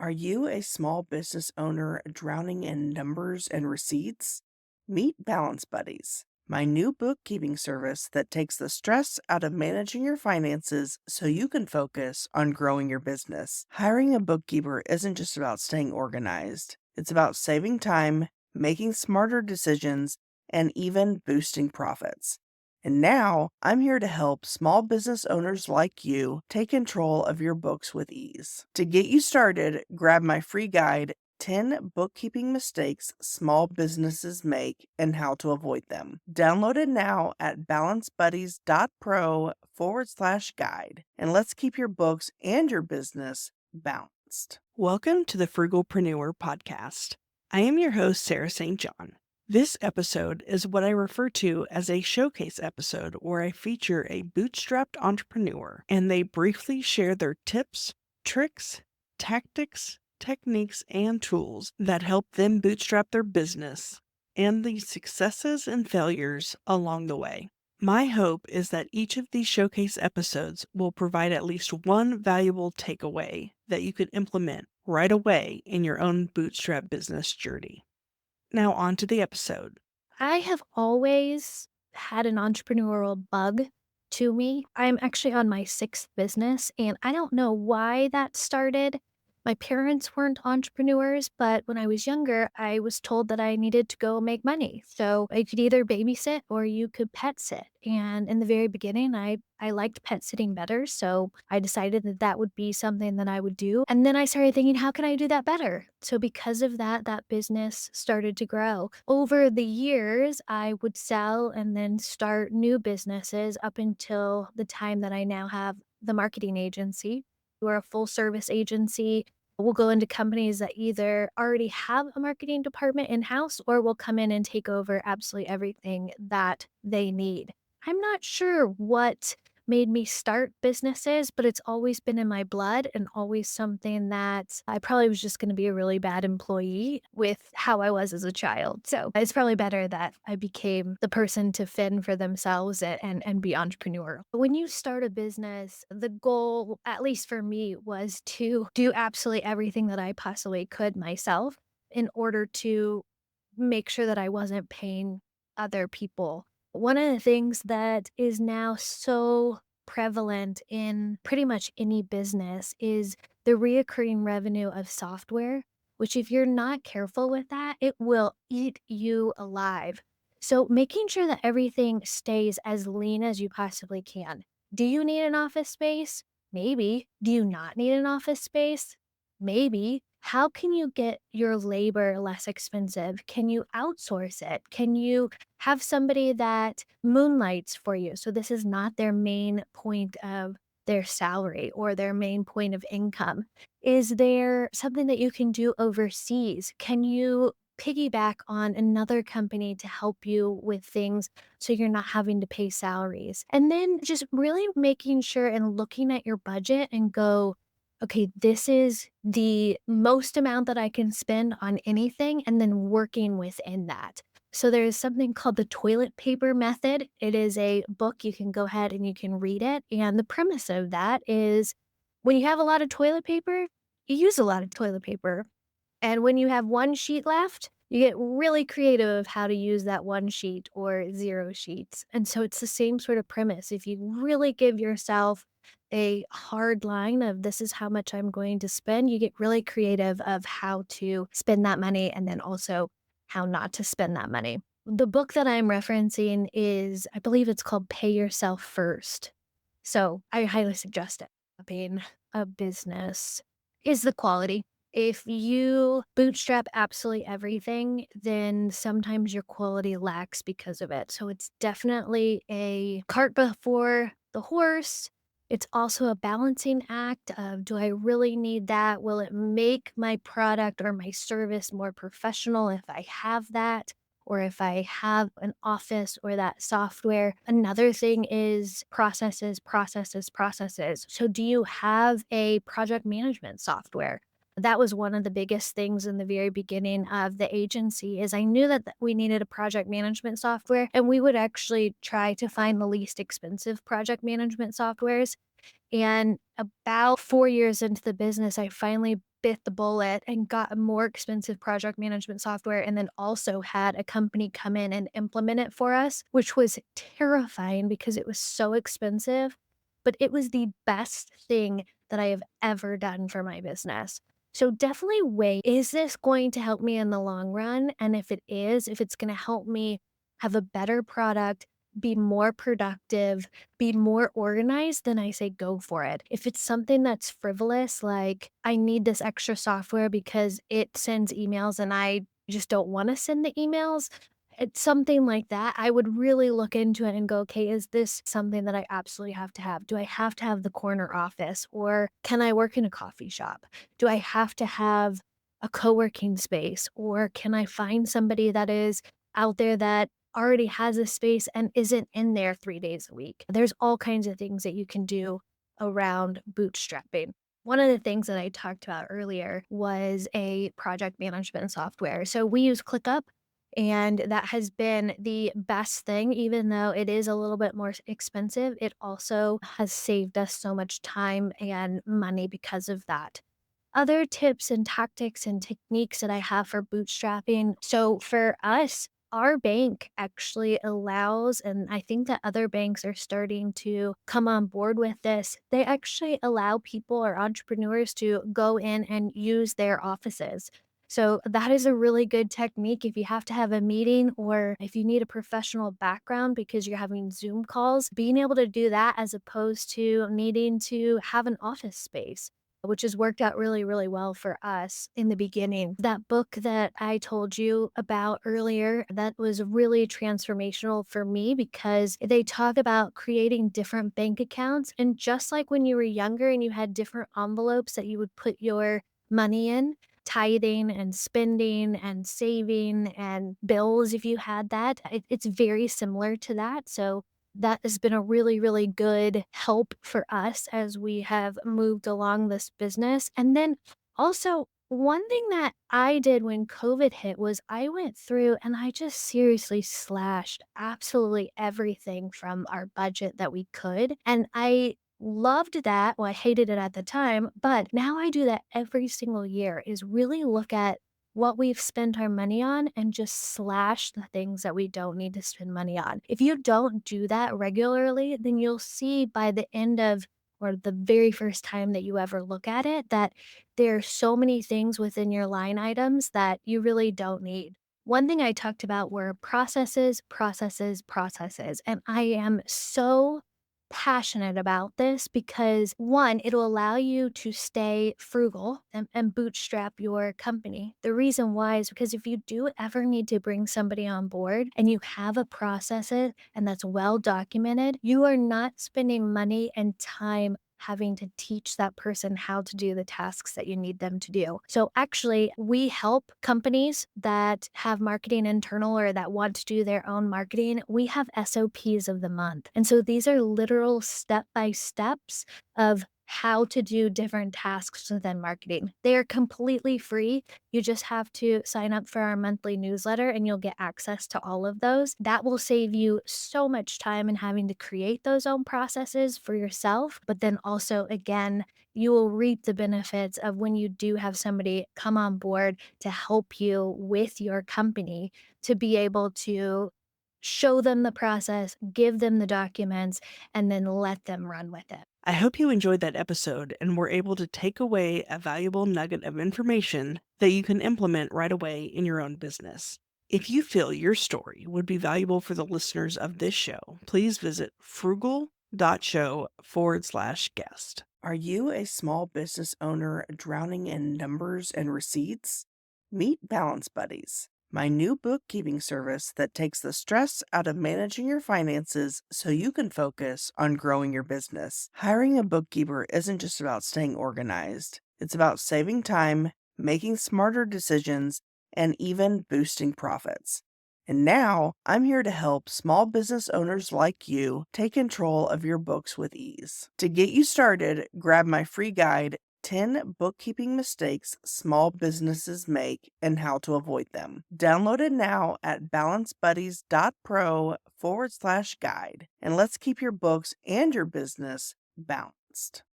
Are you a small business owner drowning in numbers and receipts? Meet Balance Buddies, my new bookkeeping service that takes the stress out of managing your finances so you can focus on growing your business. Hiring a bookkeeper isn't just about staying organized, it's about saving time, making smarter decisions, and even boosting profits. And now I'm here to help small business owners like you take control of your books with ease. To get you started, grab my free guide, 10 Bookkeeping Mistakes Small Businesses Make and How to Avoid Them. Download it now at balancebuddies.pro/guide. And let's keep your books and your business balanced. Welcome to the Frugalpreneur podcast. I am your host, Sarah St. John. This episode is what I refer to as a showcase episode where I feature a bootstrapped entrepreneur and they briefly share their tips, tricks, tactics, techniques, and tools that help them bootstrap their business and the successes and failures along the way. My hope is that each of these showcase episodes will provide at least one valuable takeaway that you could implement right away in your own bootstrap business journey. Now on to the episode. I have always had an entrepreneurial bug to me. I'm actually on my sixth business, and I don't know why that started. My parents weren't entrepreneurs, but when I was younger, I was told that I needed to go make money. So I could either babysit or you could pet sit. And in the very beginning, I liked pet sitting better. So I decided that that would be something that I would do. And then I started thinking, how can I do that better? So because of that, that business started to grow. Over the years, I would sell and then start new businesses up until the time that I now have the marketing agency. We're a full service agency. We'll go into companies that either already have a marketing department in-house or will come in and take over absolutely everything that they need. I'm not sure what made me start businesses, but it's always been in my blood and always something that I probably was just going to be a really bad employee with how I was as a child. So it's probably better that I became the person to fend for themselves and be entrepreneurial. When you start a business, the goal, at least for me, was to do absolutely everything that I possibly could myself in order to make sure that I wasn't paying other people. One of the things that is now so prevalent in pretty much any business is the reoccurring revenue of software, which if you're not careful with that, it will eat you alive. So making sure that everything stays as lean as you possibly can. Do you need an office space? Maybe. Do you not need an office space? Maybe. How can you get your labor less expensive? Can you outsource it? Can you have somebody that moonlights for you? So this is not their main point of their salary or their main point of income. Is there something that you can do overseas? Can you piggyback on another company to help you with things so you're not having to pay salaries? And then just really making sure and looking at your budget and go, okay, this is the most amount that I can spend on anything, and then working within that. So there's something called the toilet paper method. It is a book. You can go ahead and you can read it. And the premise of that is when you have a lot of toilet paper, you use a lot of toilet paper. And when you have one sheet left, you get really creative of how to use that one sheet or zero sheets. And so it's the same sort of premise. If you really give yourself a hard line of this is how much I'm going to spend, you get really creative of how to spend that money and then also how not to spend that money. The book that I'm referencing is, I believe it's called Pay Yourself First. So I highly suggest it. Being a business is the quality. If you bootstrap absolutely everything, then sometimes your quality lacks because of it. So it's definitely a cart before the horse. It's also a balancing act of, do I really need that? Will it make my product or my service more professional if I have that? Or if I have an office or that software. Another thing is processes, processes, processes. So do you have a project management software? That was one of the biggest things in the very beginning of the agency is I knew that we needed a project management software, and we would actually try to find the least expensive project management softwares. And about 4 years into the business, I finally bit the bullet and got a more expensive project management software and then also had a company come in and implement it for us, which was terrifying because it was so expensive, but it was the best thing that I have ever done for my business. So definitely weigh, is this going to help me in the long run? And if it is, if it's going to help me have a better product, be more productive, be more organized, then I say go for it. If it's something that's frivolous, like I need this extra software because it sends emails and I just don't want to send the emails, it's something like that. I would really look into it and go, okay, is this something that I absolutely have to have? Do I have to have the corner office or can I work in a coffee shop? Do I have to have a co working space or can I find somebody that is out there that already has a space and isn't in there 3 days a week? There's all kinds of things that you can do around bootstrapping. One of the things that I talked about earlier was a project management software. So we use ClickUp, and that has been the best thing, even though it is a little bit more expensive. It also has saved us so much time and money because of that. Other tips and tactics and techniques that I have for bootstrapping. So for us, our bank actually allows, and I think that other banks are starting to come on board with this. They actually allow people or entrepreneurs to go in and use their offices. So that is a really good technique if you have to have a meeting or if you need a professional background because you're having Zoom calls, being able to do that as opposed to needing to have an office space, which has worked out really, really well for us in the beginning. That book that I told you about earlier, that was really transformational for me because they talk about creating different bank accounts. And just like when you were younger and you had different envelopes that you would put your money in, tithing and spending and saving and bills, if you had that, it's very similar to that. So that has been a really, really good help for us as we have moved along this business. And then also, one thing that I did when COVID hit was I went through and I just seriously slashed absolutely everything from our budget that we could. And I loved that. Well, I hated it at the time, but now I do that every single year is really look at what we've spent our money on and just slash the things that we don't need to spend money on. If you don't do that regularly, then you'll see by the end of or the very first time that you ever look at it that there are so many things within your line items that you really don't need. One thing I talked about were processes, processes, processes. And I am so passionate about this because one, it'll allow you to stay frugal and bootstrap your company. The reason why is because if you do ever need to bring somebody on board and you have a process it and that's well documented, you are not spending money and time having to teach that person how to do the tasks that you need them to do. So actually, we help companies that have marketing internal or that want to do their own marketing. We have SOPs of the month. And so these are literal step by steps of how to do different tasks within marketing. They are completely free. You just have to sign up for our monthly newsletter and you'll get access to all of those. That will save you so much time in having to create those own processes for yourself. But then also, again, you will reap the benefits of when you do have somebody come on board to help you with your company to be able to show them the process, give them the documents, and then let them run with it. I hope you enjoyed that episode and were able to take away a valuable nugget of information that you can implement right away in your own business. If you feel your story would be valuable for the listeners of this show, please visit frugal.show/guest. Are you a small business owner drowning in numbers and receipts? Meet Balance Buddies, my new bookkeeping service that takes the stress out of managing your finances so you can focus on growing your business. Hiring a bookkeeper isn't just about staying organized, it's about saving time, making smarter decisions, and even boosting profits. And now I'm here to help small business owners like you take control of your books with ease. To get you started, grab my free guide, 10 bookkeeping mistakes small businesses make and how to avoid them. Download it now at balancebuddies.pro/guide. And let's keep your books and your business balanced.